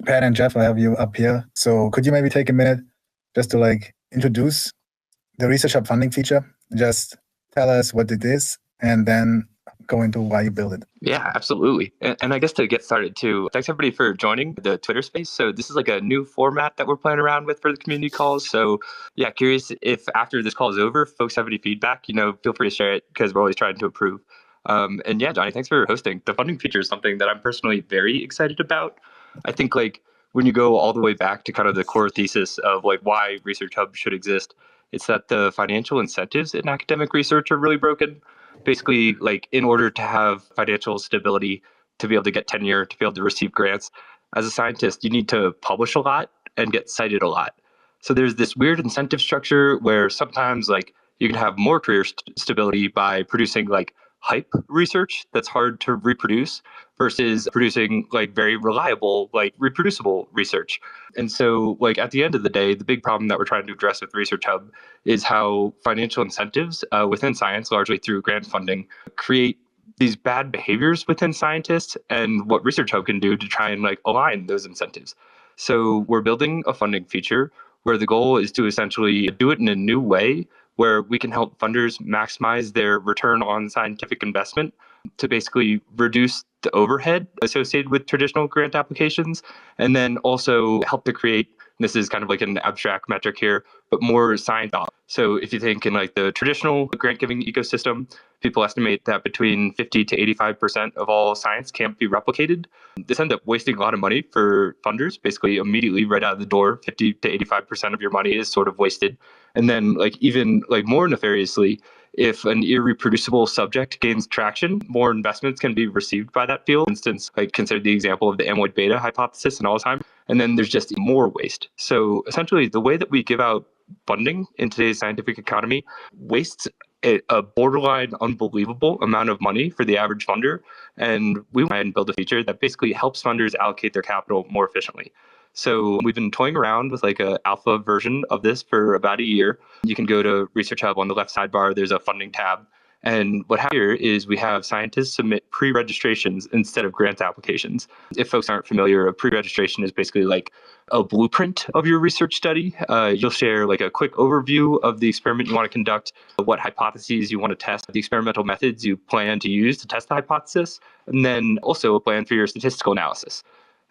Pat and Jeff, I have you up here. So could you maybe take a minute just to introduce the Research Hub funding feature? Just tell us what it is and then go into why you build it. Yeah, absolutely. And I guess to get started too, thanks everybody for joining the Twitter space. So this is like a new format that we're playing around with for the community calls. So yeah, curious if after this call is over, folks have any feedback, feel free to share it because we're always trying to improve. And yeah, Johnny, thanks for hosting. The funding feature is something that I'm personally very excited about. I think when you go all the way back to kind of the core thesis of why Research Hub should exist, it's that the financial incentives in academic research are really broken. Basically, in order to have financial stability, to be able to get tenure, to be able to receive grants, as a scientist, you need to publish a lot and get cited a lot. So there's this weird incentive structure where sometimes you can have more career stability by producing hype research that's hard to reproduce versus producing very reliable, reproducible research. And so at the end of the day, the big problem that we're trying to address with Research Hub is how financial incentives within science, largely through grant funding, create these bad behaviors within scientists, and what Research Hub can do to try and align those incentives. So we're building a funding feature where the goal is to essentially do it in a new way where we can help funders maximize their return on scientific investment to basically reduce the overhead associated with traditional grant applications, and then also help to create, this is kind of an abstract metric here, but more science. So if you think in the traditional grant giving ecosystem, people estimate that between 50 to 85% of all science can't be replicated. This ends up wasting a lot of money for funders, basically immediately right out of the door. 50 to 85% of your money is sort of wasted. And then even more nefariously, if an irreproducible subject gains traction, more investments can be received by that field. For instance, consider the example of the amyloid beta hypothesis in Alzheimer's, and then there's just more waste. So essentially, the way that we give out funding in today's scientific economy wastes a borderline unbelievable amount of money for the average funder. And we want to build a feature that basically helps funders allocate their capital more efficiently. So we've been toying around with an alpha version of this for about a year. You can go to Research Hub on the left sidebar. There's a funding tab. And what happens here is we have scientists submit pre-registrations instead of grant applications. If folks aren't familiar, a pre-registration is basically a blueprint of your research study. You'll share a quick overview of the experiment you want to conduct, what hypotheses you want to test, the experimental methods you plan to use to test the hypothesis, and then also a plan for your statistical analysis.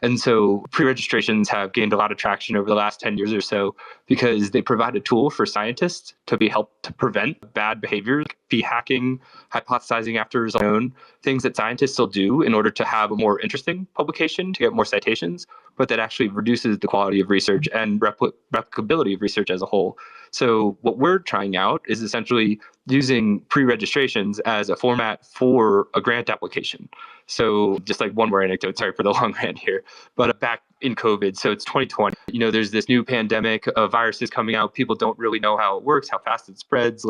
And so pre-registrations have gained a lot of traction over the last 10 years or so because they provide a tool for scientists to be helped to prevent bad behaviors, be hacking, hypothesizing after results known, things that scientists will do in order to have a more interesting publication, to get more citations, but that actually reduces the quality of research and replicability of research as a whole. So what we're trying out is essentially using pre-registrations as a format for a grant application. So just one more anecdote, sorry for the long rant here, but back in COVID, so it's 2020, there's this new pandemic of viruses coming out. People don't really know how it works, how fast it spreads,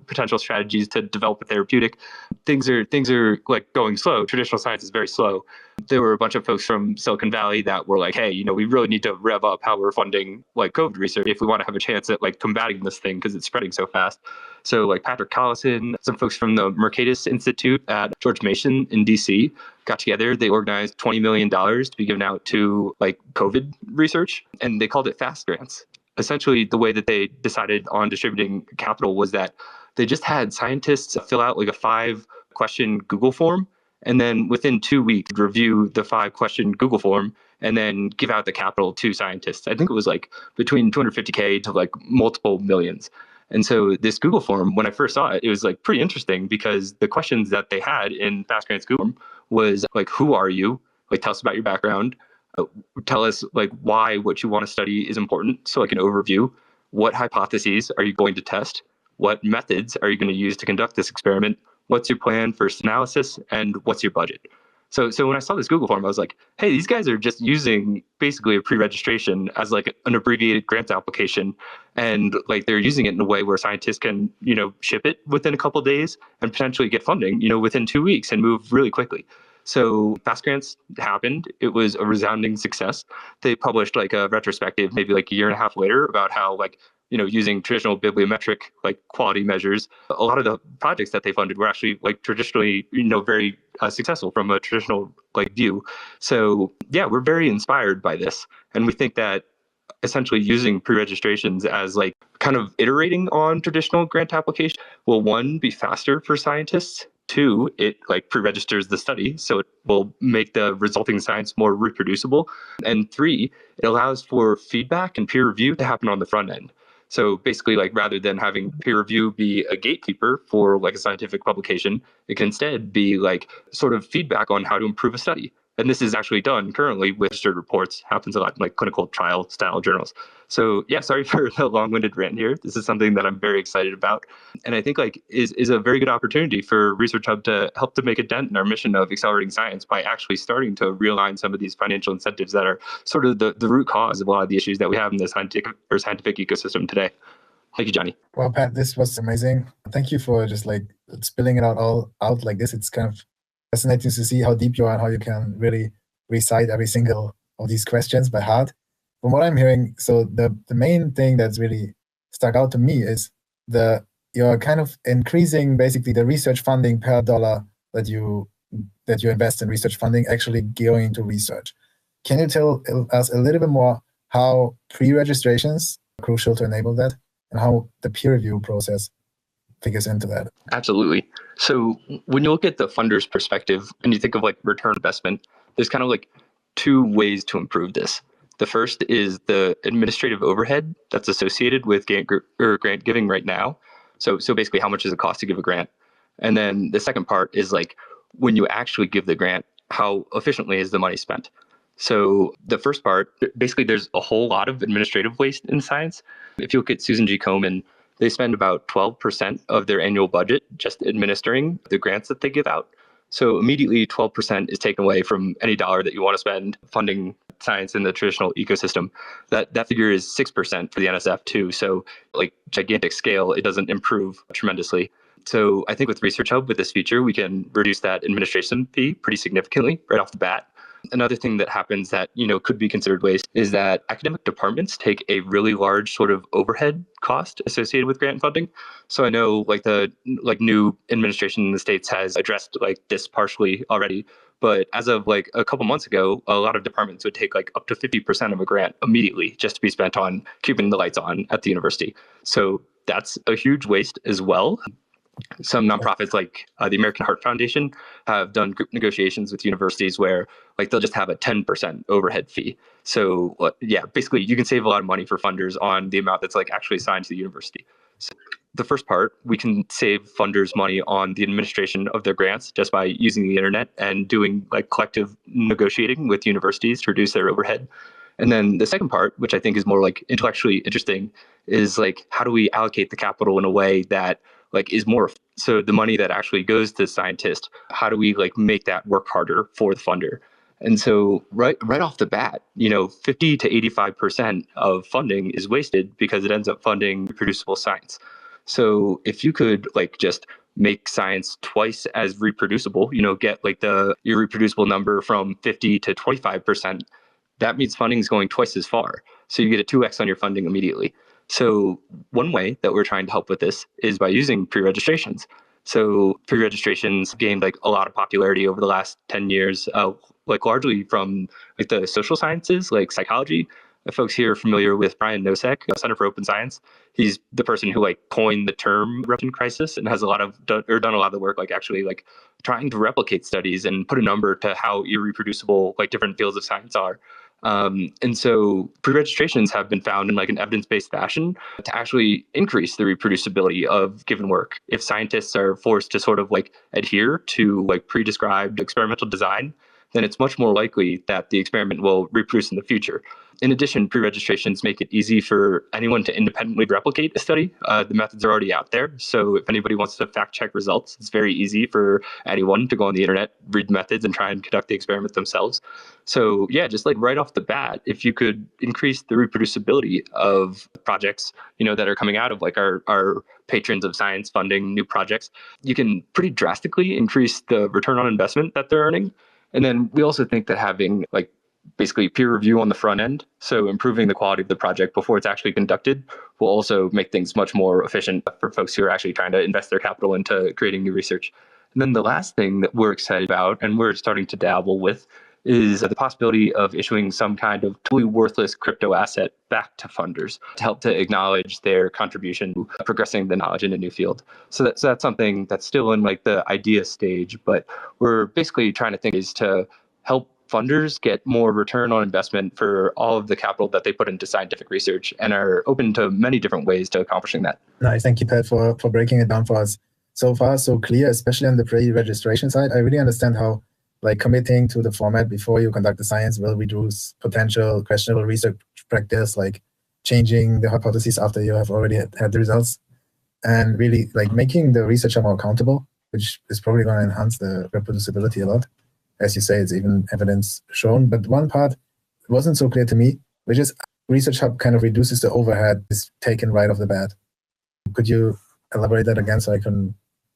potential strategies to develop a therapeutic. Things are going slow. Traditional science is very slow. There were a bunch of folks from Silicon Valley that were hey, we really need to rev up how we're funding COVID research if we want to have a chance at combating this thing because it's spreading so fast. So Patrick Collison, some folks from the Mercatus Institute at George Mason in DC got together. They organized $20 million to be given out to COVID research, and they called it FAST grants. Essentially, the way that they decided on distributing capital was that they just had scientists fill out a 5-question Google form, and then within 2 weeks, review the 5-question Google form and then give out the capital to scientists. I think it was between $250K to multiple millions. And so this Google form, when I first saw it, it was pretty interesting because the questions that they had in Fast Grants Google form was who are you? Tell us about your background. Tell us why what you want to study is important. So an overview. What hypotheses are you going to test? What methods are you going to use to conduct this experiment? What's your plan for analysis? And what's your budget? So when I saw this Google form, I was hey, these guys are just using basically a pre-registration as an abbreviated grant application. And they're using it in a way where scientists can, ship it within a couple of days and potentially get funding, within 2 weeks and move really quickly. So Fast Grants happened. It was a resounding success. They published a retrospective maybe a year and a half later about how using traditional bibliometric like quality measures, a lot of the projects that they funded were actually like traditionally, very successful from a traditional like view. So yeah, we're very inspired by this. And we think that essentially using pre-registrations as like kind of iterating on traditional grant application will, one, be faster for scientists. Two, it like pre-registers the study, so it will make the resulting science more reproducible. And three, it allows for feedback and peer review to happen on the front end. So basically, like rather than having peer review be a gatekeeper for like a scientific publication, it can instead be like sort of feedback on how to improve a study. And this is actually done currently with registered reports, happens a lot in like clinical trial style journals. So yeah, sorry for the long-winded rant here. This is something that I'm very excited about. And I think like is a very good opportunity for ResearchHub to help to make a dent in our mission of accelerating science by actually starting to realign some of these financial incentives that are sort of the root cause of a lot of the issues that we have in the scientific ecosystem today. Thank you, Johnny. Well, Pat, this was amazing. Thank you for just like spilling it all out like this. It's kind of fascinating to see how deep you are and how you can really recite every single of these questions by heart. From what I'm hearing, so the main thing that's really stuck out to me is you're kind of increasing basically the research funding per dollar that you invest in research funding actually going into research. Can you tell us a little bit more how pre-registrations are crucial to enable that and how the peer review process figures into that? Absolutely. So when you look at the funder's perspective and you think of like return investment, there's kind of like two ways to improve this. The first is the administrative overhead that's associated with grant giving right now. So basically, how much does it cost to give a grant? And then the second part is like when you actually give the grant, how efficiently is the money spent? So the first part, basically, there's a whole lot of administrative waste in science. If you look at Susan G. Komen, they spend about 12% of their annual budget just administering the grants that they give out. So immediately 12% is taken away from any dollar that you want to spend funding science in the traditional ecosystem. That figure is 6% for the NSF too. So like gigantic scale, it doesn't improve tremendously. So I think with ResearchHub, with this feature, we can reduce that administration fee pretty significantly right off the bat. Another thing that happens that, could be considered waste is that academic departments take a really large sort of overhead cost associated with grant funding. So I know like the new administration in the States has addressed like this partially already. But as of like a couple months ago, a lot of departments would take like up to 50% of a grant immediately just to be spent on keeping the lights on at the university. So that's a huge waste as well. Some nonprofits like the American Heart Foundation have done group negotiations with universities where like they'll just have a 10% overhead fee. So yeah, basically you can save a lot of money for funders on the amount that's like actually assigned to the university. So the first part, we can save funders money on the administration of their grants just by using the internet and doing like collective negotiating with universities to reduce their overhead. And then the second part, which I think is more like intellectually interesting, is like how do we allocate the capital in a way that like is more, so the money that actually goes to scientists, how do we like make that work harder for the funder? And so right off the bat, 50 to 85% of funding is wasted because it ends up funding reproducible science. So if you could like just make science twice as reproducible, get like your reproducible number from 50 to 25%, that means funding is going twice as far. So you get a 2x on your funding immediately. So one way that we're trying to help with this is by using pre-registrations. So pre-registrations gained like a lot of popularity over the last 10 years, like largely from like the social sciences, like psychology. Folks here are familiar with Brian Nosek, Center for Open Science. He's the person who like coined the term replication crisis and has done a lot of the work like actually like trying to replicate studies and put a number to how irreproducible like different fields of science are. And so pre-registrations have been found in like an evidence-based fashion to actually increase the reproducibility of given work. If scientists are forced to sort of like adhere to like pre-described experimental design, then it's much more likely that the experiment will reproduce in the future. In addition, pre-registrations make it easy for anyone to independently replicate a study. The methods are already out there. So if anybody wants to fact check results, it's very easy for anyone to go on the internet, read the methods, and try and conduct the experiment themselves. So yeah, just like right off the bat, if you could increase the reproducibility of projects, that are coming out of like our patrons of science funding new projects, you can pretty drastically increase the return on investment that they're earning. And then we also think that having like basically peer review on the front end. So improving the quality of the project before it's actually conducted will also make things much more efficient for folks who are actually trying to invest their capital into creating new research. And then the last thing that we're excited about and we're starting to dabble with is the possibility of issuing some kind of totally worthless crypto asset back to funders to help to acknowledge their contribution to progressing the knowledge in a new field. So that's something that's still in like the idea stage, but we're basically trying to think is to help funders get more return on investment for all of the capital that they put into scientific research and are open to many different ways to accomplishing that. Nice. Thank you, Pat, for breaking it down for us. So far, so clear, especially on the pre-registration side. I really understand how like committing to the format before you conduct the science will reduce potential questionable research practice, like changing the hypotheses after you have already had the results, and really like making the researcher more accountable, which is probably going to enhance the reproducibility a lot. As you say, it's even evidence shown. But one part wasn't so clear to me, which is ResearchHub kind of reduces the overhead is taken right off the bat. Could you elaborate that again so I can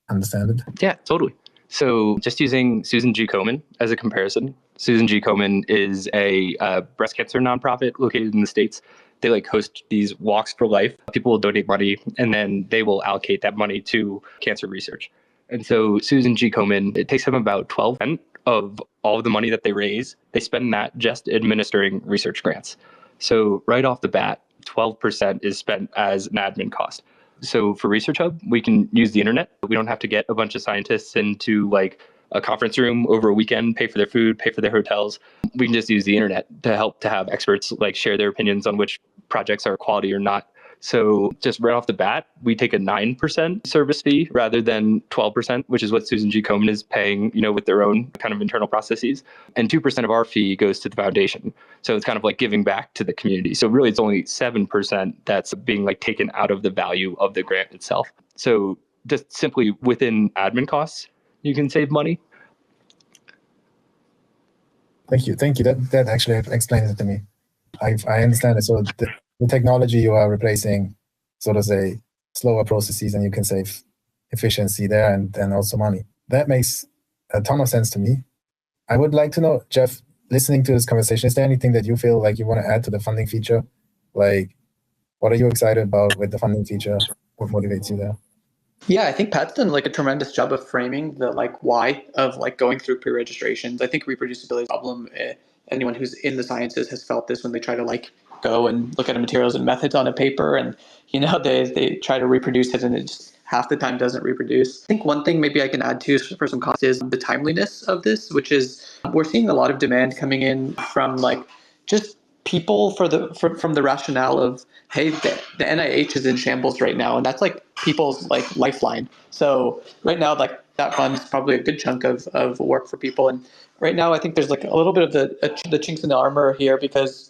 understand it? Yeah, totally. So just using Susan G. Komen as a comparison, Susan G. Komen is a breast cancer nonprofit located in the States. They like host these walks for life. People will donate money and then they will allocate that money to cancer research. And so Susan G. Komen, it takes them about 12% of all of the money that they raise. They spend that just administering research grants. So right off the bat, 12% is spent as an admin cost. So for ResearchHub, we can use the internet. We don't have to get a bunch of scientists into like a conference room over a weekend, pay for their food, pay for their hotels. We can just use the internet to help to have experts like share their opinions on which projects are quality or not. So just right off the bat, we take a 9% service fee rather than 12%, which is what Susan G. Komen is paying, with their own kind of internal processes. And 2% of our fee goes to the foundation. So it's kind of like giving back to the community. So really it's only 7% that's being like taken out of the value of the grant itself. So just simply within admin costs, you can save money. Thank you. That actually explains it to me. I understand it. So the technology you are replacing, so to say, slower processes, and you can save efficiency there and also money. That makes a ton of sense to me. I would like to know, Jeff, listening to this conversation, is there anything that you feel like you want to add to the funding feature? Like, what are you excited about with the funding feature? What motivates you there? Yeah, I think Pat's done like a tremendous job of framing the like why of like going through pre-registrations. I think reproducibility is a problem. Anyone who's in the sciences has felt this when they try to like go and look at the materials and methods on a paper, and they try to reproduce it and it just half the time doesn't reproduce. I think one thing maybe I can add to for some cost is the timeliness of this, which is we're seeing a lot of demand coming in from like just people from the rationale of, hey, the NIH is in shambles right now, and that's like people's like lifeline. So right now, like that funds probably a good chunk of work for people. And right now, I think there's like a little bit of the chinks in the armor here because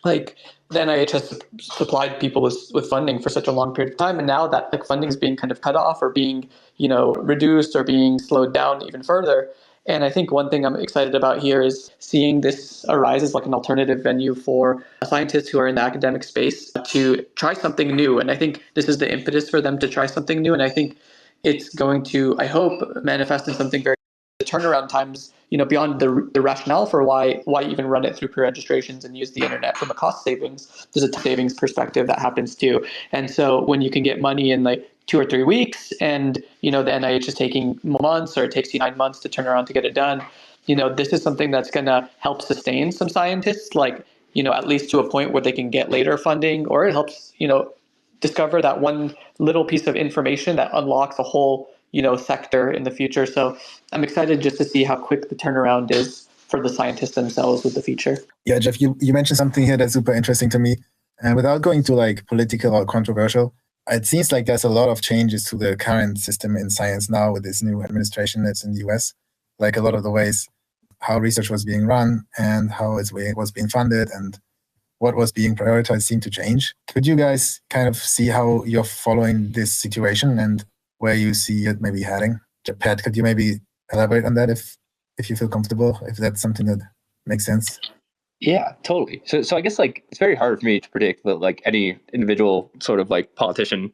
like the NIH has supplied people with funding for such a long period of time, and now that like funding is being kind of cut off or being reduced or being slowed down even further. And I think one thing I'm excited about here is seeing this arise as like an alternative venue for scientists who are in the academic space to try something new. And I think this is the impetus for them to try something new. And I think it's going to, I hope, manifest in something very the turnaround times, beyond the rationale for why even run it through pre-registrations and use the internet from a cost savings, there's a savings perspective that happens too. And so when you can get money in like 2 or 3 weeks and, the NIH is taking months or it takes you 9 months to turn around to get it done, this is something that's going to help sustain some scientists, like, at least to a point where they can get later funding, or it helps, discover that one little piece of information that unlocks a whole sector in the future. So I'm excited just to see how quick the turnaround is for the scientists themselves with the feature. Yeah, Jeff, you mentioned something here that's super interesting to me. And without going to like political or controversial, it seems like there's a lot of changes to the current system in science now with this new administration that's in the US. Like a lot of the ways how research was being run and how it was being funded and what was being prioritized seemed to change. Could you guys kind of see how you're following this situation and where you see it maybe heading? Pat, could you maybe elaborate on that if you feel comfortable, if that's something that makes sense? Yeah, totally. So I guess like it's very hard for me to predict that like any individual sort of like politician,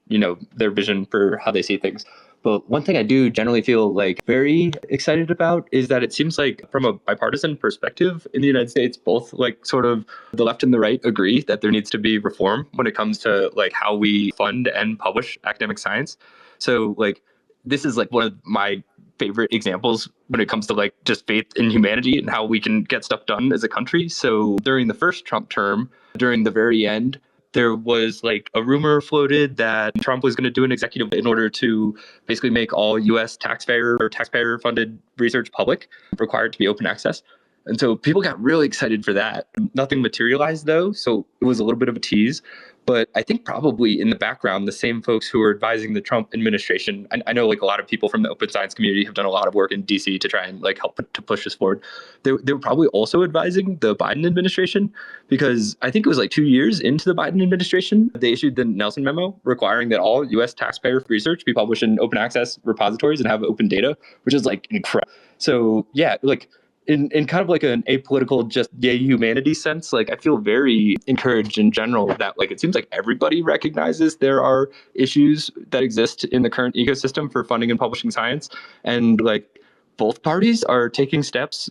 their vision for how they see things. But one thing I do generally feel like very excited about is that it seems like from a bipartisan perspective in the United States, both like sort of the left and the right agree that there needs to be reform when it comes to like how we fund and publish academic science. So like this is like one of my favorite examples when it comes to like just faith in humanity and how we can get stuff done as a country. So during the first Trump term, during the very end, there was like a rumor floated that Trump was going to do an executive in order to basically make all US taxpayer or taxpayer funded research public, required to be open access. And so people got really excited for that. Nothing materialized though, so it was a little bit of a tease. But I think probably in the background, the same folks who are advising the Trump administration, I know like a lot of people from the open science community have done a lot of work in DC to try and like help to push this forward. They were probably also advising the Biden administration, because I think it was like 2 years into the Biden administration, they issued the Nelson memo requiring that all US taxpayer research be published in open access repositories and have open data, which is like incredible. So yeah, like in kind of like an apolitical, just yay humanity sense, like I feel very encouraged in general that like it seems like everybody recognizes there are issues that exist in the current ecosystem for funding and publishing science, and like both parties are taking steps,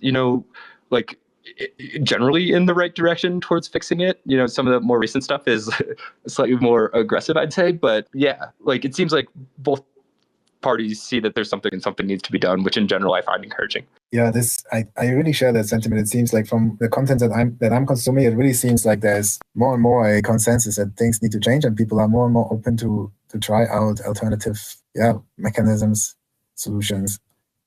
like generally in the right direction towards fixing it. Some of the more recent stuff is slightly more aggressive, I'd say, but yeah, like it seems like both parties see that there's something and something needs to be done, which in general I find encouraging. Yeah, I really share that sentiment. It seems like from the content that I'm consuming, it really seems like there's more and more a consensus that things need to change, and people are more and more open to try out alternative mechanisms, solutions.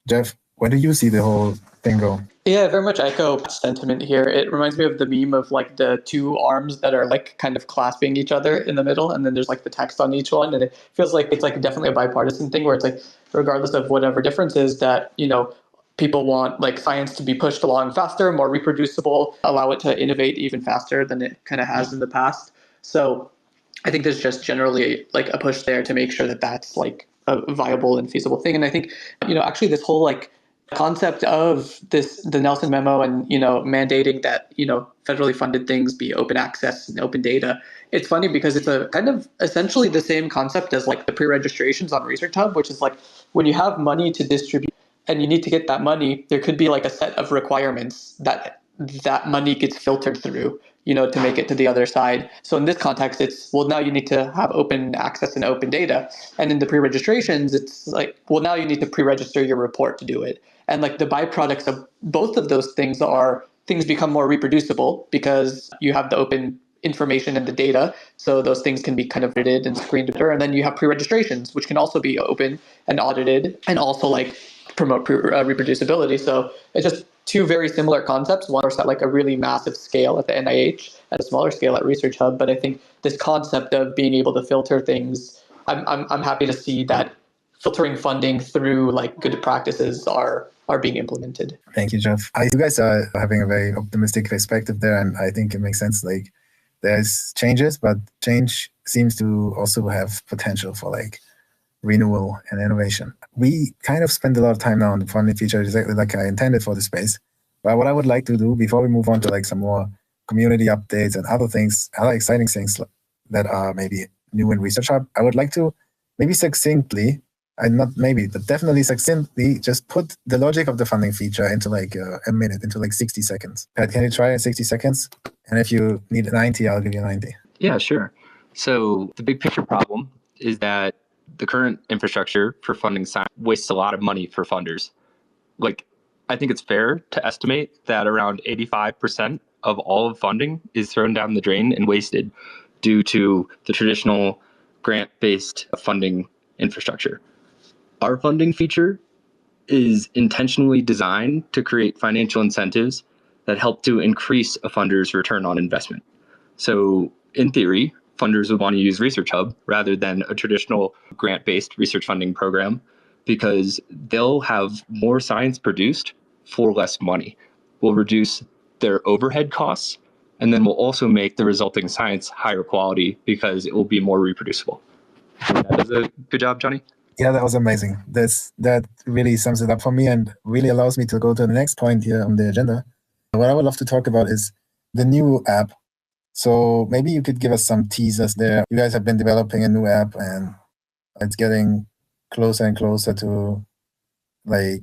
Jeff, where do you see the whole thing go? Yeah, very much echo sentiment here. It reminds me of the meme of like the two arms that are like kind of clasping each other in the middle, and then there's like the text on each one, and it feels like it's like definitely a bipartisan thing where it's like regardless of whatever difference is that people want like science to be pushed along faster, more reproducible, allow it to innovate even faster than it kind of has in the past. So I think there's just generally like a push there to make sure that that's like a viable and feasible thing. And I think actually this whole like concept of the Nelson memo and mandating that federally funded things be open access and open data. It's funny because it's a kind of essentially the same concept as like the pre-registrations on ResearchHub, which is like when you have money to distribute and you need to get that money, there could be like a set of requirements that money gets filtered through, to make it to the other side. So in this context, it's, well, now you need to have open access and open data. And in the pre-registrations, it's like, well, now you need to pre-register your report to do it. And like the byproducts of both of those things are things become more reproducible because you have the open information and the data. So those things can be kind of audited and screened better. And then you have pre-registrations, which can also be open and audited and also like promote reproducibility. So it's just two very similar concepts. One is at like a really massive scale at the NIH, at a smaller scale at ResearchHub. But I think this concept of being able to filter things, I'm happy to see that filtering funding through like good practices are being implemented. Thank you, Jeff. You guys are having a very optimistic perspective there, and I think it makes sense. Like there's changes, but change seems to also have potential for like renewal and innovation. We kind of spend a lot of time now on the funding feature, exactly like I intended for the space. But what I would like to do before we move on to like some more community updates and other things, other exciting things that are maybe new in ResearchHub, I would like to maybe succinctly, and not maybe, but definitely succinctly, just put the logic of the funding feature into like a minute, into like 60 seconds. Pat, can you try in 60 seconds? And if you need 90, I'll give you 90. Yeah, sure. So the big picture problem is that the current infrastructure for funding science wastes a lot of money for funders. Like, I think it's fair to estimate that around 85% of all of funding is thrown down the drain and wasted due to the traditional grant-based funding infrastructure. Our funding feature is intentionally designed to create financial incentives that help to increase a funder's return on investment. So in theory, funders would want to use ResearchHub rather than a traditional grant-based research funding program because they'll have more science produced for less money. We'll reduce their overhead costs, and then we'll also make the resulting science higher quality because it will be more reproducible. That was a good job, Johnny. Yeah, that was amazing. That really sums it up for me and really allows me to go to the next point here on the agenda. What I would love to talk about is the new app. So maybe you could give us some teasers there. You guys have been developing a new app and it's getting closer and closer to like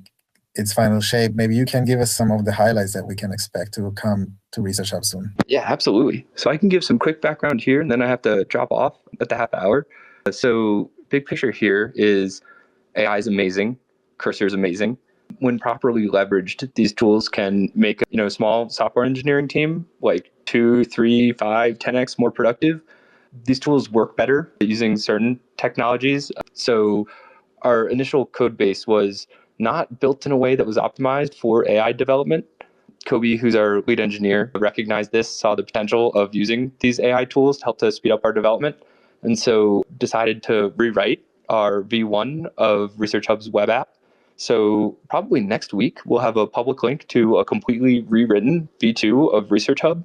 its final shape. Maybe you can give us some of the highlights that we can expect to come to ResearchHub soon. Yeah, absolutely. So I can give some quick background here, and then I have to drop off at the half hour. So big picture here is AI is amazing. Cursor is amazing. When properly leveraged, these tools can make a small software engineering team like 2, 3, 5, 10x more productive. These tools work better using certain technologies. So our initial code base was not built in a way that was optimized for AI development. Kobe, who's our lead engineer, recognized this, saw the potential of using these AI tools to help to speed up our development, and so decided to rewrite our V1 of ResearchHub's web app. So probably next week, we'll have a public link to a completely rewritten V2 of ResearchHub.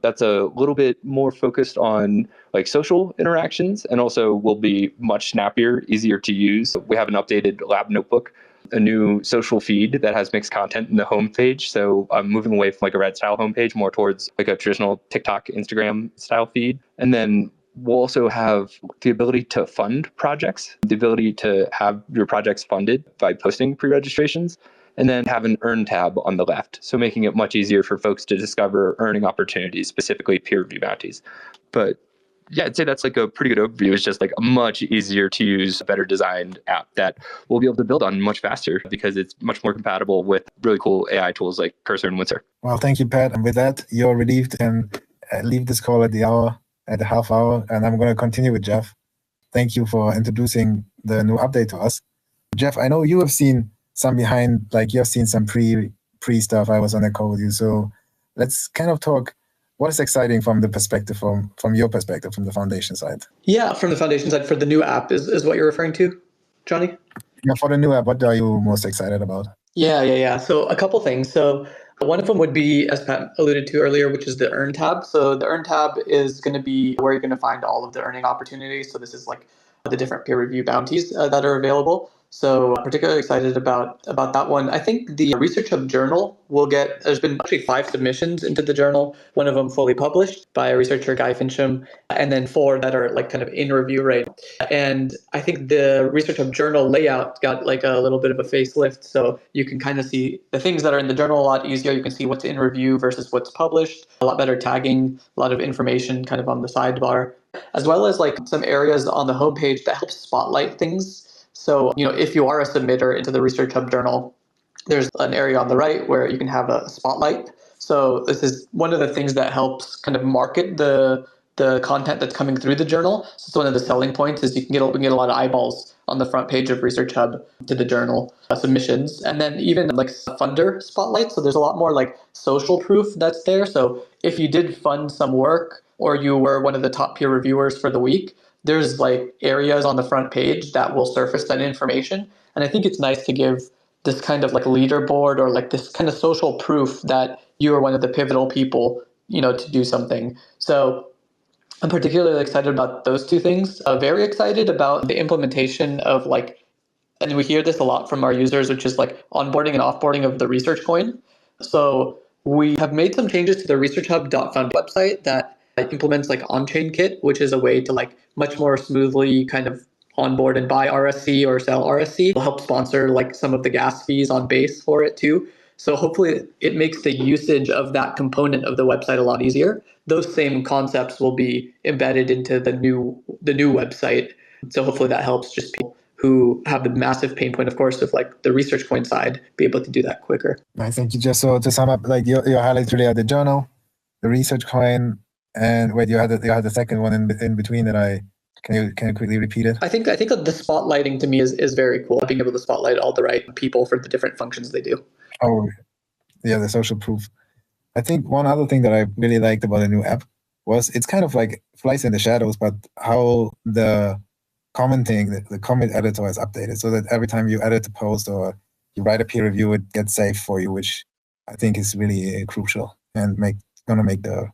That's a little bit more focused on like social interactions, and also will be much snappier, easier to use. We have an updated lab notebook, a new social feed that has mixed content in the homepage. So I'm moving away from like a red style homepage more towards like a traditional TikTok, Instagram style feed. And then we'll also have the ability to fund projects, the ability to have your projects funded by posting pre-registrations, and then have an earn tab on the left. So making it much easier for folks to discover earning opportunities, specifically peer review bounties. But yeah, I'd say that's like a pretty good overview. It's just like a much easier to use, better designed app that we'll be able to build on much faster because it's much more compatible with really cool AI tools like Cursor and Windsor. Well, thank you, Pat. And with that, you're relieved and leave this call at the half hour, and I'm going to continue with Jeff. Thank you for introducing the new update to us. Jeff, I know you have seen some behind, like you have seen some pre stuff. I was on a call with you. So let's kind of talk. What is exciting from the perspective, from your perspective, from the foundation side? Yeah, from the foundation side for the new app is what you're referring to, Johnny? Yeah, for the new app, what are you most excited about? Yeah. So a couple things. So one of them would be, as Pat alluded to earlier, which is the Earn tab. So the Earn tab is going to be where you're going to find all of the earning opportunities. So this is like the different peer review bounties that are available. So I'm particularly excited about that one. I think the ResearchHub journal will there's been actually 5 submissions into the journal, one of them fully published by researcher Guy Fincham, and then 4 that are like kind of in review right now. And I think the ResearchHub journal layout got like a little bit of a facelift. So you can kind of see the things that are in the journal a lot easier. You can see what's in review versus what's published, a lot better tagging, a lot of information kind of on the sidebar, as well as like some areas on the homepage that help spotlight things. So, if you are a submitter into the ResearchHub journal, there's an area on the right where you can have a spotlight. So this is one of the things that helps kind of market the content that's coming through the journal. So it's one of the selling points is we can get a lot of eyeballs on the front page of ResearchHub to the journal submissions. And then even like funder spotlight. So there's a lot more like social proof that's there. So if you did fund some work or you were one of the top peer reviewers for the week, there's like areas on the front page that will surface that information. And I think it's nice to give this kind of like leaderboard or like this kind of social proof that you are one of the pivotal people, to do something. So I'm particularly excited about those 2 things. Very excited about the implementation of like, and we hear this a lot from our users, which is like onboarding and offboarding of the research coin. So we have made some changes to the ResearchHub.fund website that implements like on-chain kit, which is a way to like much more smoothly kind of onboard and buy RSC or sell RSC. It'll help sponsor like some of the gas fees on Base for it too. So hopefully it makes the usage of that component of the website a lot easier. Those same concepts will be embedded into the new website. So hopefully that helps just people who have the massive pain point, of course, of like the research coin side, be able to do that quicker. I think you just, so to sum up, like your highlights really are the journal, the research coin, and wait, you had the second one in between that can you quickly repeat it? I think the spotlighting to me is very cool. Being able to spotlight all the right people for the different functions they do. Oh, yeah, the social proof. I think one other thing that I really liked about the new app was it's kind of like flies in the shadows, but how the commenting, the comment editor is updated so that every time you edit a post or you write a peer review, it gets saved for you, which I think is really crucial and going to make the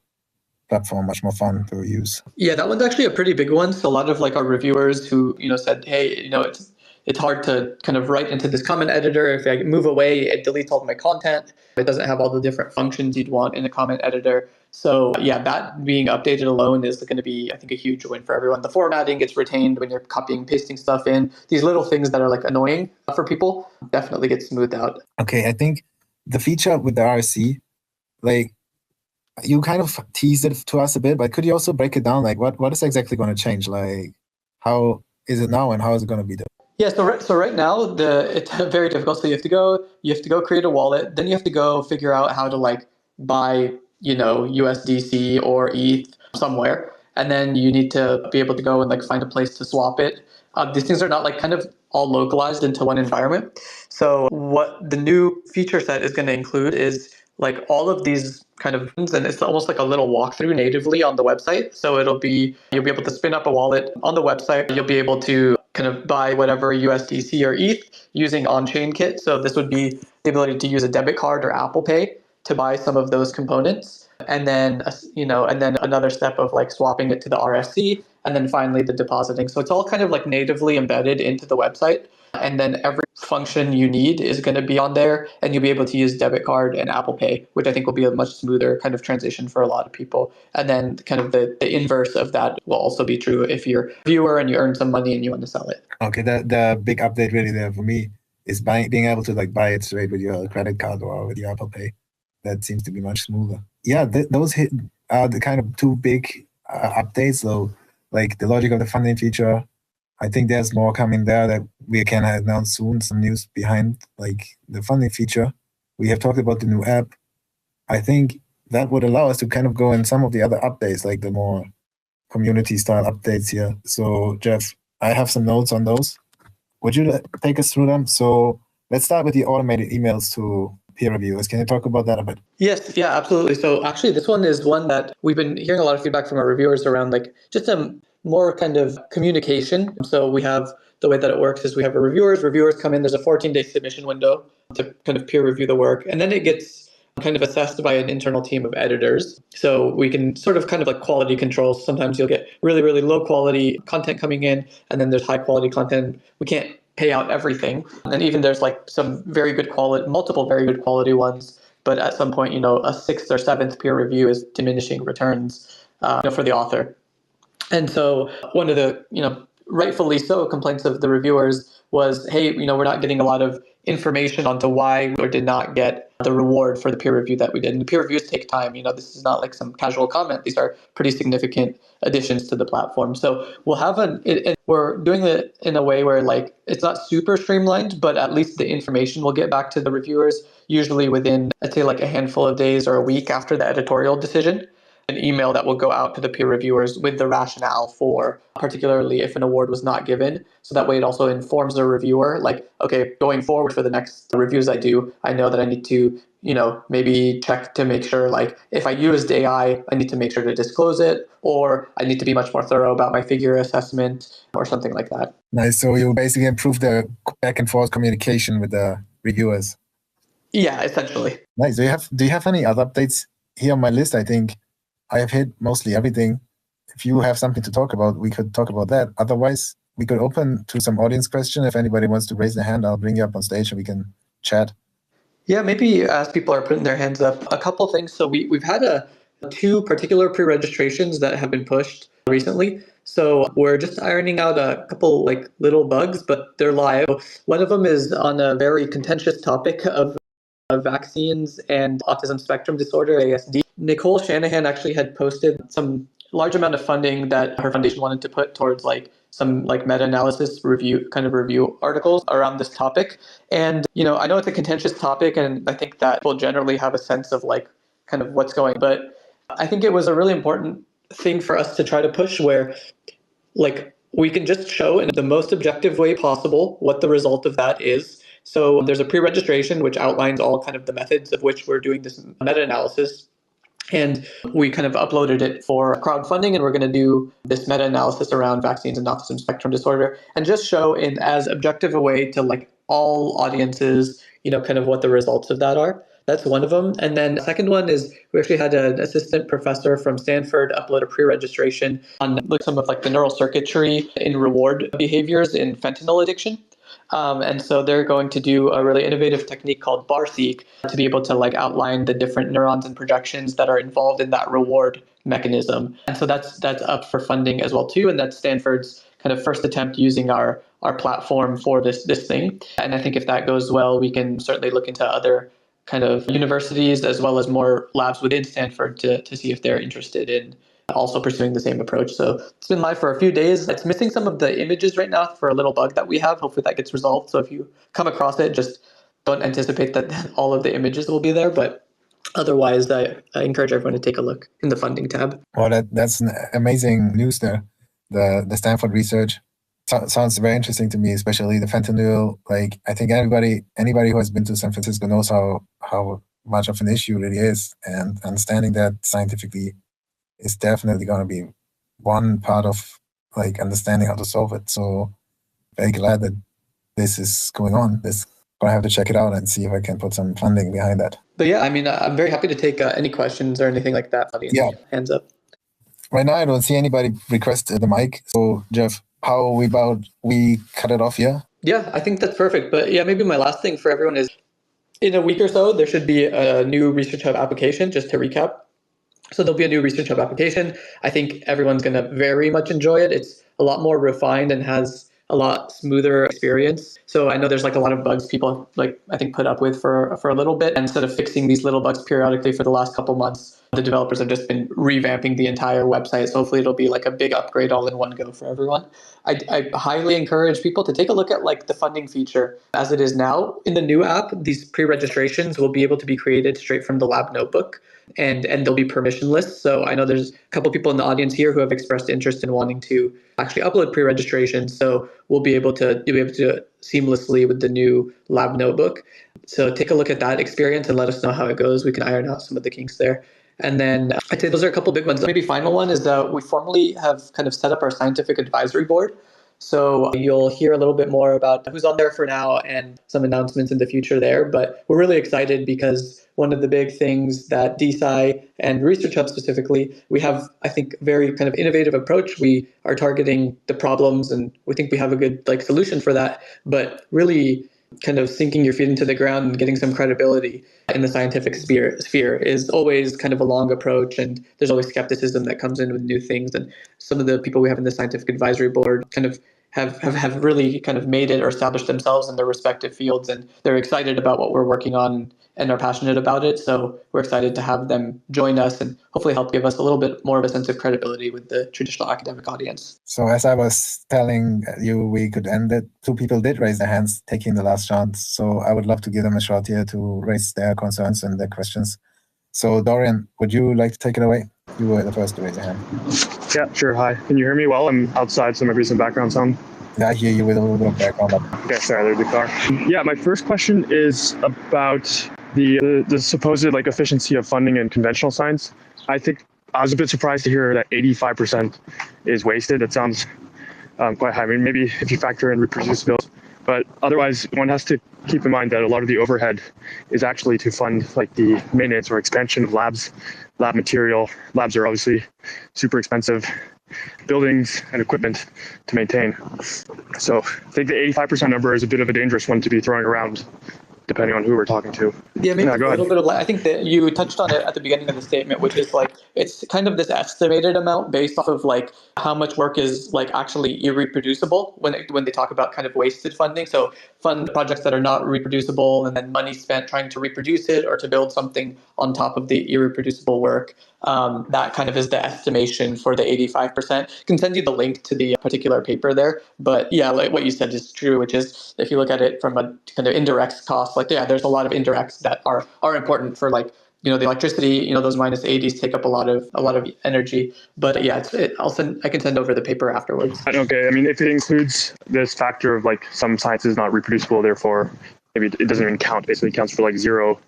platform much more fun to use. Yeah, that one's actually a pretty big one. So a lot of like our reviewers who, said, hey, it's hard to kind of write into this comment editor. If I move away, it deletes all of my content. It doesn't have all the different functions you'd want in a comment editor. So yeah, that being updated alone is going to be, I think, a huge win for everyone. The formatting gets retained when you're copying, pasting stuff in. These little things that are like annoying for people definitely get smoothed out. Okay, I think the feature with the RSC, like you kind of teased it to us a bit, but could you also break it down? Like what is exactly going to change? Like how is it now and how is it going to be different? Yeah, so right now it's very difficult. So you have to go create a wallet, then you have to go figure out how to like buy, USDC or ETH somewhere, and then you need to be able to go and like find a place to swap it. These things are not like kind of all localized into one environment. So what the new feature set is going to include is like all of these kind of things, and it's almost like a little walkthrough natively on the website. So you'll be able to spin up a wallet on the website. You'll be able to kind of buy whatever USDC or ETH using on-chain kit. So this would be the ability to use a debit card or Apple Pay to buy some of those components. And then, and then another step of like swapping it to the RSC, and then finally the depositing. So it's all kind of like natively embedded into the website. And then every function you need is going to be on there, and you'll be able to use debit card and Apple Pay, which I think will be a much smoother kind of transition for a lot of people. And then kind of the inverse of that will also be true if you're a viewer and you earn some money and you want to sell it. Okay, the big update really there for me is being able to like buy it straight with your credit card or with your Apple Pay. That seems to be much smoother. Yeah, those are the kind of two big updates. So like the logic of the funding feature, I think there's more coming there that we can announce soon, some news behind like the funding feature. We have talked about the new app. I think that would allow us to kind of go in some of the other updates, like the more community style updates here. So Jeff, I have some notes on those. Would you take us through them? So let's start with the automated emails to peer reviewers. Can you talk about that a bit? Yes, yeah, absolutely. So actually this one is one that we've been hearing a lot of feedback from our reviewers around, like just a more kind of communication. So we have, the way that it works is we have our reviewers come in, there's a 14-day submission window to kind of peer review the work, and then it gets kind of assessed by an internal team of editors. So we can sort of kind of like quality control. Sometimes you'll get really, really low quality content coming in, and then there's high quality content. We can't pay out everything. And even there's like some very good quality, multiple very good quality ones. But at some point, a sixth or seventh peer review is diminishing returns for the author. And so one of the, rightfully so, complaints of the reviewers was, hey, we're not getting a lot of information onto why we did not get the reward for the peer review that we did. And the peer reviews take time. This is not like some casual comment. These are pretty significant additions to the platform. So we'll have we're doing it in a way where like it's not super streamlined, but at least the information will get back to the reviewers, usually within, I'd say, like a handful of days or a week after the editorial decision. An email that will go out to the peer reviewers with the rationale for, particularly if an award was not given. So that way it also informs the reviewer, like, okay, going forward for the next reviews I do, I know that I need to, maybe check to make sure, like, if I used AI, I need to make sure to disclose it, or I need to be much more thorough about my figure assessment or something like that. Nice. So you basically improve the back and forth communication with the reviewers. Yeah, essentially. Nice. Do you have any other updates here on my list? I think I have hit mostly everything. If you have something to talk about, we could talk about that. Otherwise, we could open to some audience question. If anybody wants to raise their hand, I'll bring you up on stage and we can chat. Yeah, maybe as people are putting their hands up, a couple things. So we've had two particular pre-registrations that have been pushed recently. So we're just ironing out a couple like little bugs, but they're live. One of them is on a very contentious topic of vaccines and autism spectrum disorder, ASD. Nicole Shanahan actually had posted some large amount of funding that her foundation wanted to put towards like some like meta-analysis review articles around this topic. And, I know it's a contentious topic, and I think that people generally have a sense of like kind of what's going, but I think it was a really important thing for us to try to push where like we can just show in the most objective way possible what the result of that is. So there's a pre-registration which outlines all kind of the methods of which we're doing this meta-analysis. And we kind of uploaded it for crowdfunding, and we're going to do this meta-analysis around vaccines and autism spectrum disorder and just show in as objective a way to like all audiences, kind of what the results of that are. That's one of them. And then the second one is we actually had an assistant professor from Stanford upload a pre-registration on some of like the neural circuitry in reward behaviors in fentanyl addiction. And so they're going to do a really innovative technique called bar-seq to be able to like outline the different neurons and projections that are involved in that reward mechanism. And so that's up for funding as well too. And that's Stanford's kind of first attempt using our platform for this thing. And I think if that goes well, we can certainly look into other kind of universities as well as more labs within Stanford to see if they're interested in also pursuing the same approach. So it's been live for a few days. It's missing some of the images right now for a little bug that we have. Hopefully that gets resolved. So if you come across it, just don't anticipate that all of the images will be there. But otherwise, I encourage everyone to take a look in the funding tab. Well, that's an amazing news there. The Stanford research sounds very interesting to me, especially the fentanyl. Like, I think anybody who has been to San Francisco knows how much of an issue it really is, and understanding that scientifically is definitely going to be one part of like understanding how to solve it. So very glad that this is going on. I'm gonna have to check it out and see if I can put some funding behind that. But yeah, I mean, I'm very happy to take any questions or anything like that. Yeah. Hands up. Right now, I don't see anybody request the mic. So Jeff, how we cut it off here? Yeah, I think that's perfect. But yeah, maybe my last thing for everyone is in a week or so, there should be a new ResearchHub application, just to recap. So there'll be a new ResearchHub application. I think everyone's going to very much enjoy it. It's a lot more refined and has a lot smoother experience. So I know there's like a lot of bugs people like I think put up with for a little bit. And instead of fixing these little bugs periodically for the last couple months, the developers have just been revamping the entire website. So hopefully it'll be like a big upgrade all in one go for everyone. I highly encourage people to take a look at like the funding feature as it is now. In the new app, these pre-registrations will be able to be created straight from the lab notebook. And they'll be permissionless. So I know there's a couple people in the audience here who have expressed interest in wanting to actually upload pre-registration. So you'll be able to do it seamlessly with the new lab notebook. So take a look at that experience and let us know how it goes. We can iron out some of the kinks there. And then I'd say those are a couple big ones. Maybe final one is that we formally have kind of set up our scientific advisory board. So you'll hear a little bit more about who's on there for now and some announcements in the future there. But we're really excited because one of the big things that DSci and ResearchHub specifically, we have, I think, very kind of innovative approach. We are targeting the problems and we think we have a good like solution for that, but really kind of sinking your feet into the ground and getting some credibility in the scientific sphere is always kind of a long approach, and there's always skepticism that comes in with new things. And some of the people we have in the scientific advisory board kind of have really kind of made it or established themselves in their respective fields, and they're excited about what we're working on and are passionate about it. So we're excited to have them join us and hopefully help give us a little bit more of a sense of credibility with the traditional academic audience. So as I was telling you, we could end it. 2 people did raise their hands, taking the last chance. So I would love to give them a shot here to raise their concerns and their questions. So Dorian, would you like to take it away? You were the first to raise your hand. Yeah, sure. Hi. Can you hear me well? I'm outside, so there might be some background sound. Yeah, I hear you with a little bit of background. Okay, sorry, there's the car. Yeah, my first question is about the supposed like efficiency of funding in conventional science. I think I was a bit surprised to hear that 85% is wasted. That sounds quite high. I mean, maybe if you factor in reproducibility, but otherwise one has to keep in mind that a lot of the overhead is actually to fund like the maintenance or expansion of labs, lab material. Labs are obviously super expensive buildings and equipment to maintain. So I think the 85% number is a bit of a dangerous one to be throwing around, depending on who we're talking to. Yeah, maybe a little bit of, I think that you touched on it at the beginning of the statement, which is like, it's kind of this estimated amount based off of like how much work is like actually irreproducible when they talk about kind of wasted funding. So fund projects that are not reproducible and then money spent trying to reproduce it or to build something on top of the irreproducible work. That kind of is the estimation for the 85%. I can send you the link to the particular paper there. But yeah, like what you said is true, which is if you look at it from a kind of indirect cost, like, yeah, there's a lot of indirects that are important for like, you know, the electricity, you know, those minus 80s take up a lot of energy. But yeah, I can send over the paper afterwards. Okay, I mean, if it includes this factor of like some science is not reproducible, therefore maybe it doesn't even count, basically counts for like zero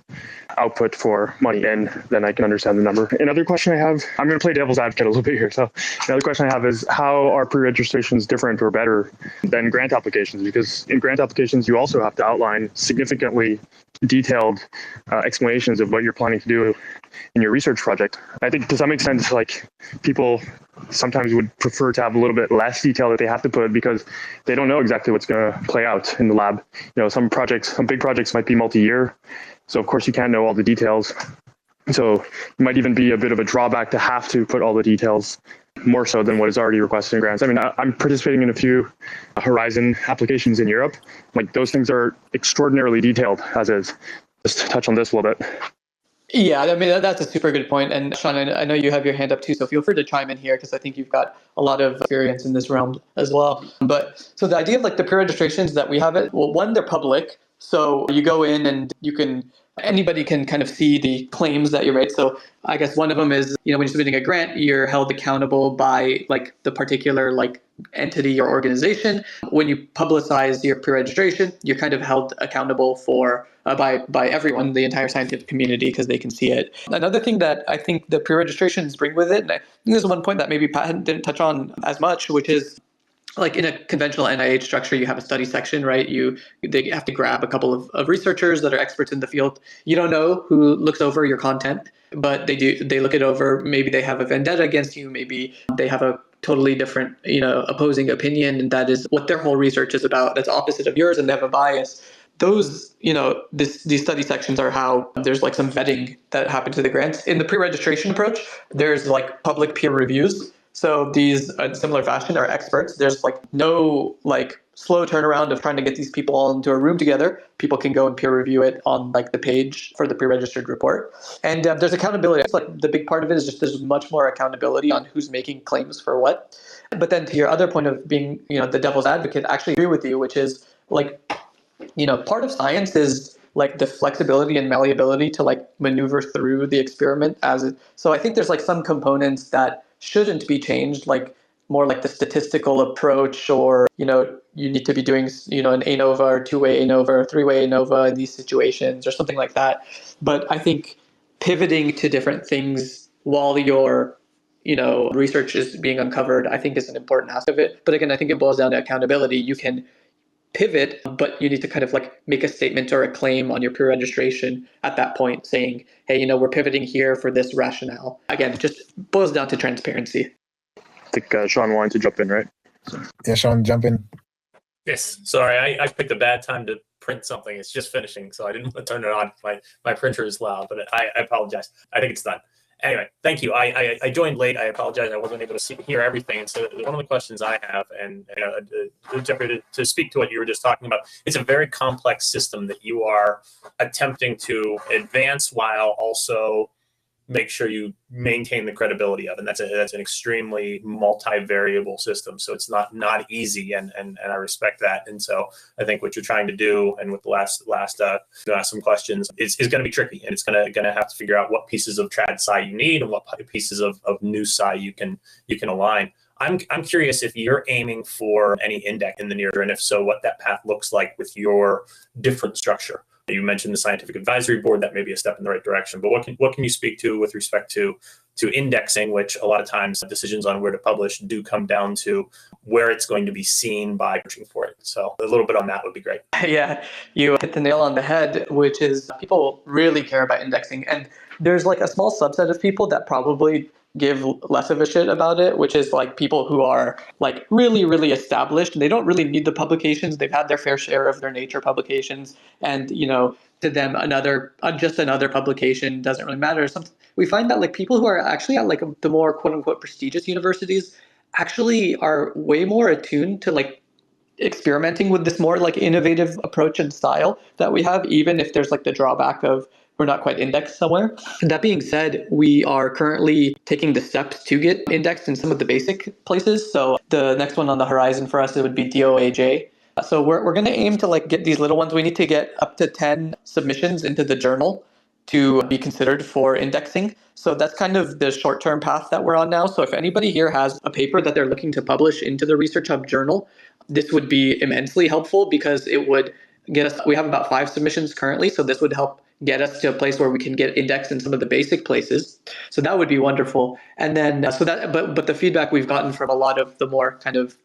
output for money in, then I can understand the number. Another question I have, I'm going to play devil's advocate a little bit here. So another question I have is, how are pre-registrations different or better than grant applications? Because in grant applications, you also have to outline significantly detailed explanations of what you're planning to do in your research project. I think to some extent, like people sometimes would prefer to have a little bit less detail that they have to put because they don't know exactly what's going to play out in the lab. Some big projects might be multi-year. So of course you can't know all the details. So it might even be a bit of a drawback to have to put all the details more so than what is already requested in grants. I mean, I'm participating in a few Horizon applications in Europe. Like those things are extraordinarily detailed as is. Just to touch on this a little bit. Yeah, I mean, that's a super good point. And Sean, I know you have your hand up too, so feel free to chime in here because I think you've got a lot of experience in this realm as well. But so the idea of like the peer registrations that we have well, one, they're public. So you go in and anybody can kind of see the claims that you made. So I guess one of them is, when you're submitting a grant, you're held accountable by like the particular like entity or organization. When you publicize your peer registration, you're kind of held accountable for by everyone, the entire scientific community, because they can see it. Another thing that I think the peer registrations bring with it, and I think there's one point that maybe Pat didn't touch on as much, which is like in a conventional NIH structure, you have a study section, right? They have to grab a couple of researchers that are experts in the field. You don't know who looks over your content, but they do. They look it over. Maybe they have a vendetta against you. Maybe they have a totally different, opposing opinion, and that is what their whole research is about. That's opposite of yours, and they have a bias. Those, these study sections are how there's like some vetting that happens to the grants. In the pre-registration approach, there's like public peer reviews. So these, in similar fashion, are experts. There's like no like slow turnaround of trying to get these people all into a room together. People can go and peer review it on like the page for the pre-registered report. And there's accountability. It's like the big part of it is just there's much more accountability on who's making claims for what. But then to your other point of being, the devil's advocate, I actually agree with you, which is like, part of science is like the flexibility and malleability to like maneuver through the experiment so I think there's like some components that shouldn't be changed, like more like the statistical approach, or you need to be doing an ANOVA or two-way ANOVA or three-way ANOVA in these situations or something like that. But I think pivoting to different things while your research is being uncovered, I think is an important aspect of it. But again, I think it boils down to accountability. You can pivot, but you need to kind of like make a statement or a claim on your peer registration at that point saying, hey, we're pivoting here for this rationale. Again, it just boils down to transparency. I think Sean wanted to jump in, right? Yeah, Sean, jump in. Yes, sorry, I picked a bad time to print something. It's just finishing, so I didn't want to turn it on. My printer is loud, but I apologize. I think it's done. Anyway, thank you. I joined late. I apologize. I wasn't able to hear everything. And so one of the questions I have, and Jeffrey, to speak to what you were just talking about, it's a very complex system that you are attempting to advance while also make sure you maintain the credibility of, and that's an extremely multivariable system. So it's not easy, and I respect that. And so I think what you're trying to do, and with the last ask some questions, is going to be tricky, and it's going to have to figure out what pieces of trad sci you need and what pieces of new sci you can align. I'm curious if you're aiming for any index in the near term, and if so, what that path looks like with your different structure. You mentioned the scientific advisory board. That may be a step in the right direction, but what can you speak to with respect to indexing, which a lot of times decisions on where to publish do come down to where it's going to be seen by searching for it. So a little bit on that would be great. Yeah, you hit the nail on the head, which is people really care about indexing. And there's like a small subset of people that probably give less of a shit about it, which is like people who are like really, really established and they don't really need the publications. They've had their fair share of their Nature publications, and to them just another publication doesn't really matter. We find that like people who are actually at like the more quote unquote prestigious universities actually are way more attuned to like experimenting with this more like innovative approach and style that we have, even if there's like the drawback of we're not quite indexed somewhere. That being said, we are currently taking the steps to get indexed in some of the basic places. So the next one on the horizon for us, it would be DOAJ. So we're going to aim to like get these little ones. We need to get up to 10 submissions into the journal to be considered for indexing. So that's kind of the short-term path that we're on now. So if anybody here has a paper that they're looking to publish into the ResearchHub journal, this would be immensely helpful because it would get us, we have about 5 submissions currently. So this would help get us to a place where we can get indexed in some of the basic places. So that would be wonderful. And then, but the feedback we've gotten from a lot of the more kind of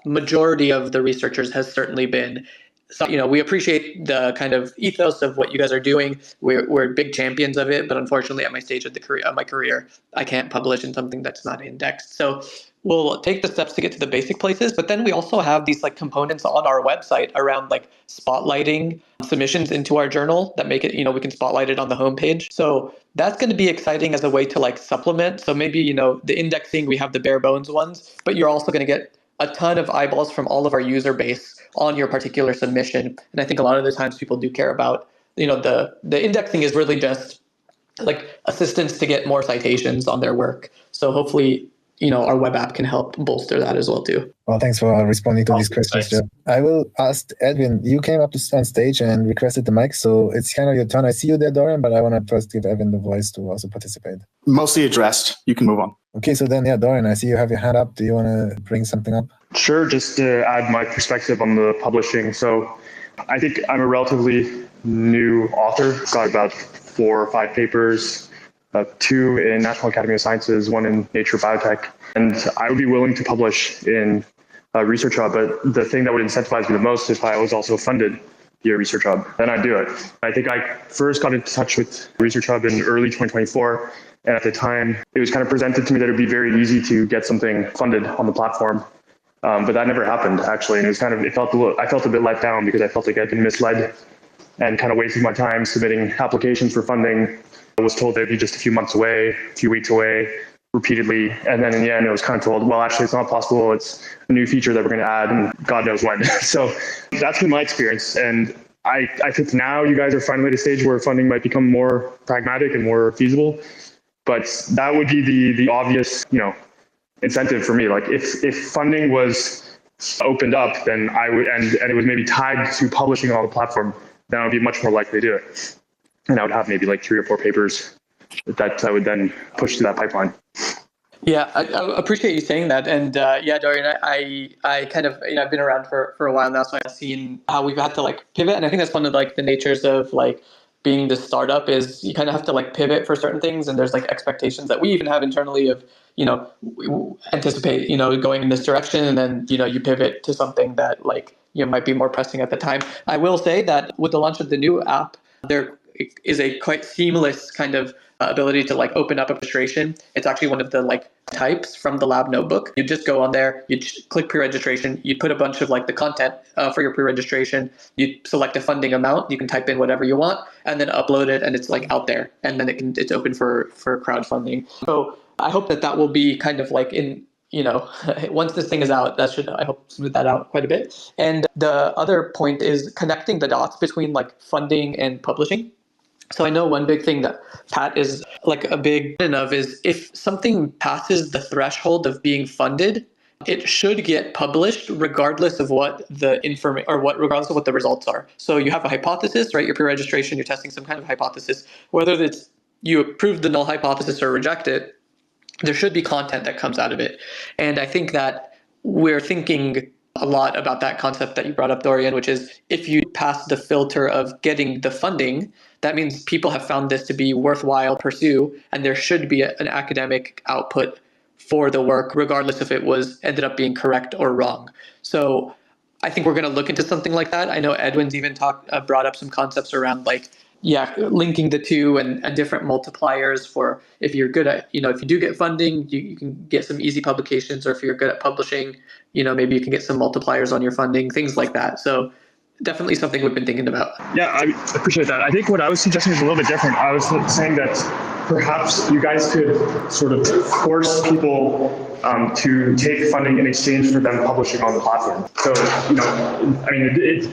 majority of the researchers has certainly been, So, we appreciate the kind of ethos of what you guys are doing. We're big champions of it, but unfortunately, at my stage of my career, I can't publish in something that's not indexed. So we'll take the steps to get to the basic places, but then we also have these like components on our website around like spotlighting submissions into our journal that make it, we can spotlight it on the homepage. So that's going to be exciting as a way to like supplement. So maybe, the indexing, we have the bare bones ones, but you're also going to get a ton of eyeballs from all of our user base on your particular submission. And I think a lot of the times people do care about, the indexing is really just like assistance to get more citations on their work. So hopefully, our web app can help bolster that as well too. Well, thanks for responding to these questions, Thanks. Jeff. I will ask Edwin, you came up on stage and requested the mic, so it's kind of your turn. I see you there, Dorian, but I want to first give Edwin the voice to also participate. Mostly addressed. You can move on. Okay, so then, Dorian, I see you have your hand up. Do you want to bring something up? Sure, just to add my perspective on the publishing. So I think I'm a relatively new author. Got about 4 or 5 papers, 2 in National Academy of Sciences, 1 in Nature Biotech. And I would be willing to publish in ResearchHub, but the thing that would incentivize me the most is if I was also funded via ResearchHub, then I'd do it. I think I first got in touch with ResearchHub in early 2024. And at the time, it was kind of presented to me that it would be very easy to get something funded on the platform. But that never happened, actually. And it was I felt a bit let down because I felt like I'd been misled and kind of wasting my time submitting applications for funding. I was told they'd be just a few months away, a few weeks away, repeatedly. And then in the end, it was kind of told, well, actually, it's not possible. It's a new feature that we're going to add, and God knows when. So that's been my experience. And I think now you guys are finally at a stage where funding might become more pragmatic and more feasible. But that would be the obvious, incentive for me. Like if funding was opened up, then I would, and it was maybe tied to publishing on the platform, then I would be much more likely to do it. And I would have maybe like 3 or 4 papers that I would then push through that pipeline. Yeah, I appreciate you saying that. And Dorian, I kind of, I've been around for a while now, so I've seen how we've had to like pivot. And I think that's one of like the natures of like being the startup is you kind of have to like pivot for certain things. And there's like expectations that we even have internally of, we anticipate, going in this direction. And then, you pivot to something that like, might be more pressing at the time. I will say that with the launch of the new app, there is a quite seamless kind of ability to like open up a registration. It's actually one of the like types from the lab notebook. You just go on there, you click pre-registration, you put a bunch of like the content for your pre-registration, you select a funding amount, you can type in whatever you want and then upload it and it's like out there and then it's open for crowdfunding. So I hope that will be kind of like in, once this thing is out, that should, I hope, smooth that out quite a bit. And the other point is connecting the dots between like funding and publishing. So I know one big thing that Pat is like a big fan of is if something passes the threshold of being funded, it should get published regardless of what the regardless of what the results are. So you have a hypothesis, right? Your pre-registration, you're testing some kind of hypothesis, whether it's you approve the null hypothesis or reject it, there should be content that comes out of it. And I think that we're thinking a lot about that concept that you brought up, Dorian, which is if you pass the filter of getting the funding, that means people have found this to be worthwhile to pursue, and there should be an academic output for the work, regardless if it ended up being correct or wrong. So I think we're going to look into something like that. I know Edwin's even brought up some concepts around like, linking the two and different multipliers for if you're good at, if you do get funding, you can get some easy publications, or if you're good at publishing, maybe you can get some multipliers on your funding, things like that. So definitely something we've been thinking about. Yeah, I appreciate that. I think what I was suggesting is a little bit different. I was saying that perhaps you guys could sort of force people to take funding in exchange for them publishing on the platform. So,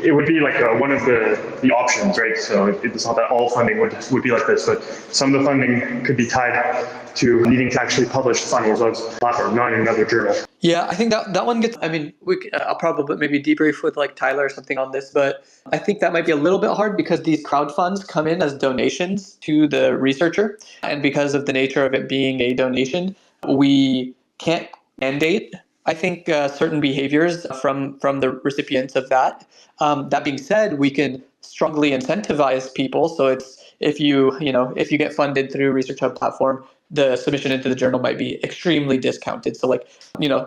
it would be like one of the options, right? So it's not that all funding would be like this, but some of the funding could be tied to needing to actually publish final results on the platform, not in another journal. Yeah, I think that one gets, I'll probably maybe debrief with like Tyler or something on this, but I think that might be a little bit hard because these crowd funds come in as donations to the researcher. And because of the nature of it being a donation, we can't mandate, I think, certain behaviors from the recipients of that. That being said, we can strongly incentivize people. So it's if you get funded through ResearchHub platform, the submission into the journal might be extremely discounted. So like,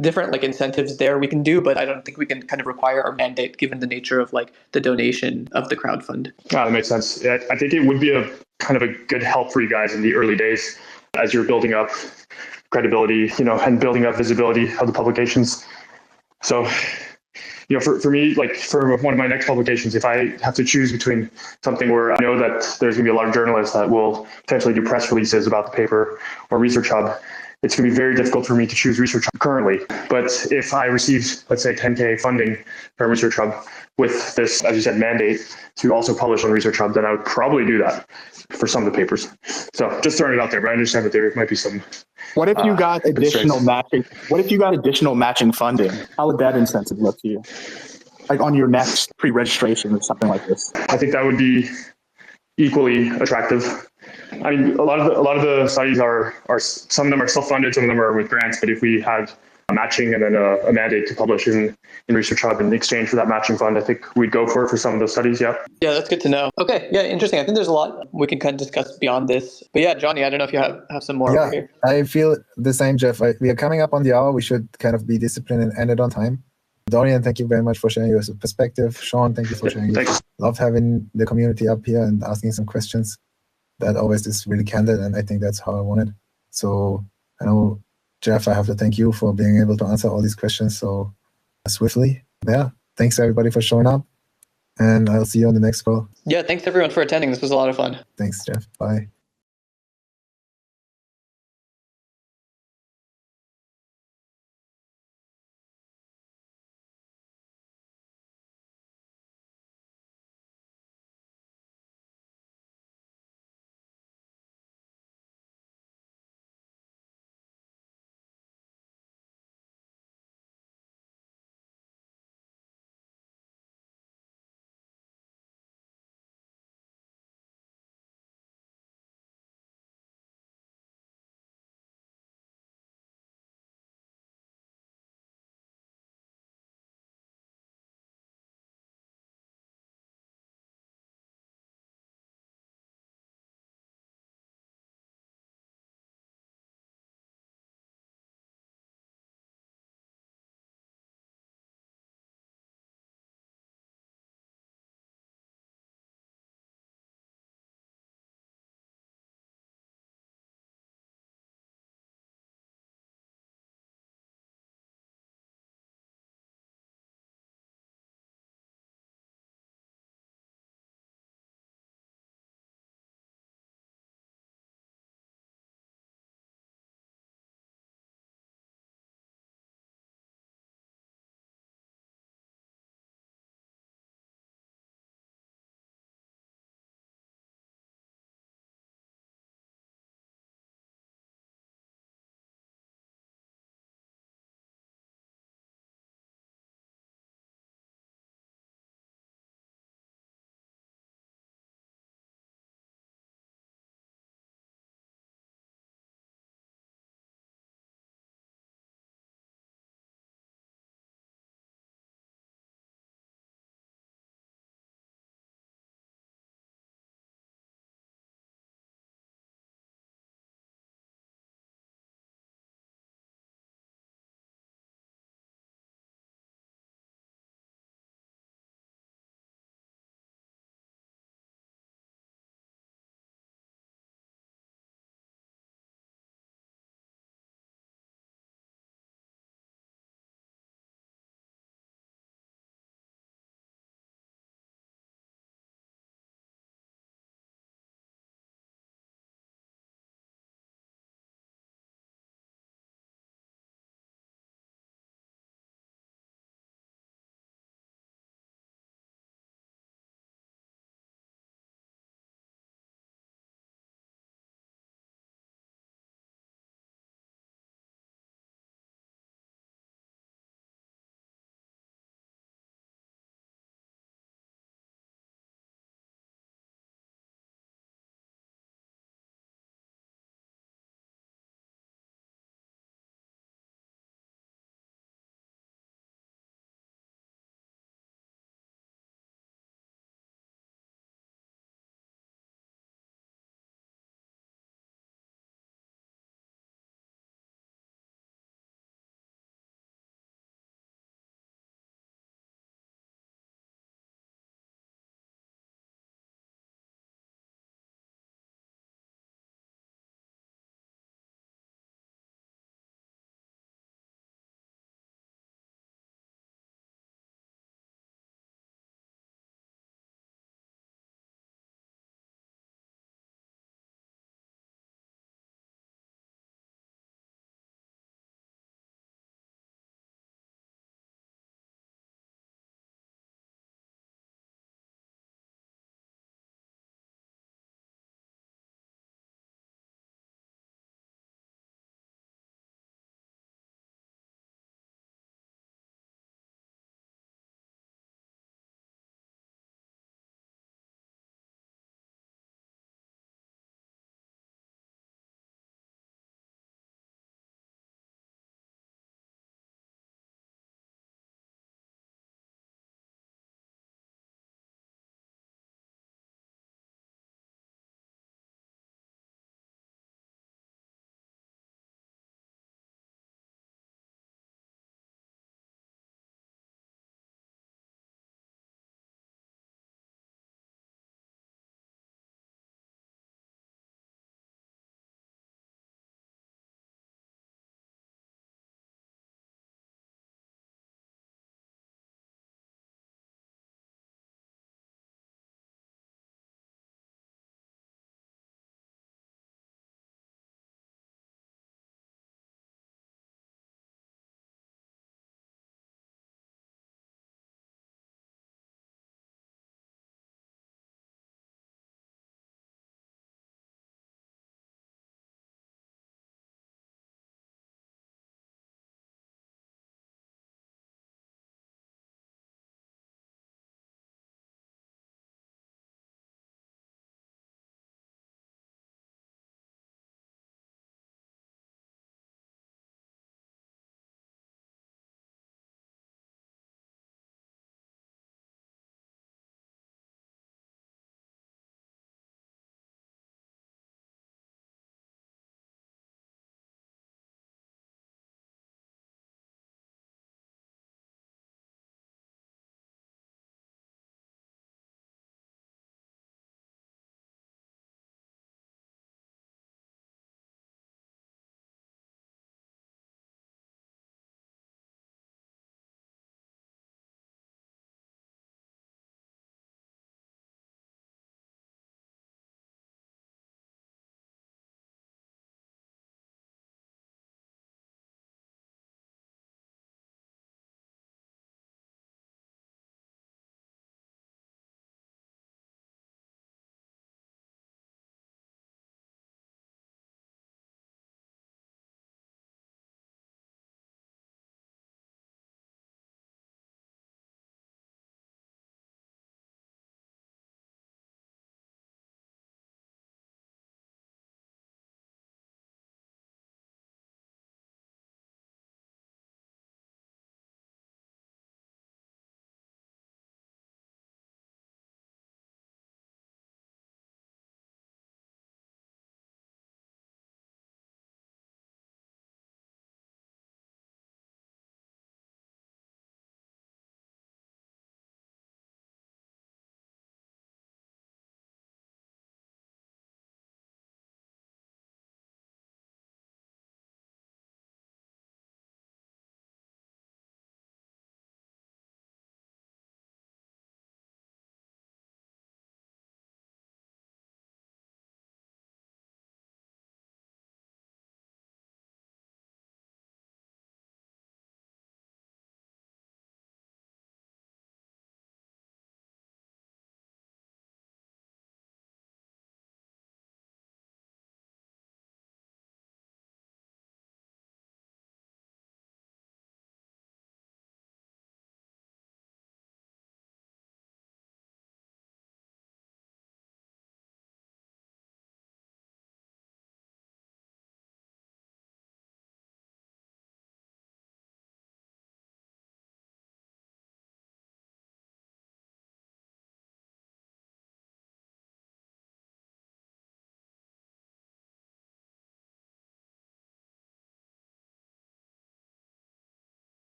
different like incentives there we can do, but I don't think we can kind of require or mandate given the nature of like the donation of the crowdfund. Yeah, that makes sense. I think it would be a kind of a good help for you guys in the early days as you're building up credibility, and building up visibility of the publications. So, for me, like for one of my next publications, if I have to choose between something where I know that there's going to be a lot of journalists that will potentially do press releases about the paper or ResearchHub, it's going to be very difficult for me to choose ResearchHub currently. But if I receive, let's say, 10K funding from ResearchHub with this, as you said, mandate to also publish on ResearchHub, then I would probably do that for some of the papers. So just throwing it out there, but I understand that there might be some. What if you got additional matching? What if you got additional matching funding? How would that incentive look to you? Like on your next pre-registration or something like this? I think that would be equally attractive. I mean, a lot of the studies are some of them are self-funded, some of them are with grants. But if we had a matching and then a mandate to publish in ResearchHub in exchange for that matching fund, I think we'd go for it for some of those studies. Yeah. Yeah, that's good to know. Okay. Yeah, interesting. I think there's a lot we can kind of discuss beyond this. But yeah, Johnny, I don't know if you have some more. Yeah, I feel the same, Jeff. We are coming up on the hour. We should kind of be disciplined and end it on time. Dorian, thank you very much for sharing your perspective. Sean, thank you for sharing. Love having the community up here and asking some questions. That always is really candid, and I think that's how I want it. So I know, Jeff, I have to thank you for being able to answer all these questions so swiftly. Yeah, thanks everybody for showing up, and I'll see you on the next call. Yeah, thanks everyone for attending. This was a lot of fun. Thanks, Jeff. Bye.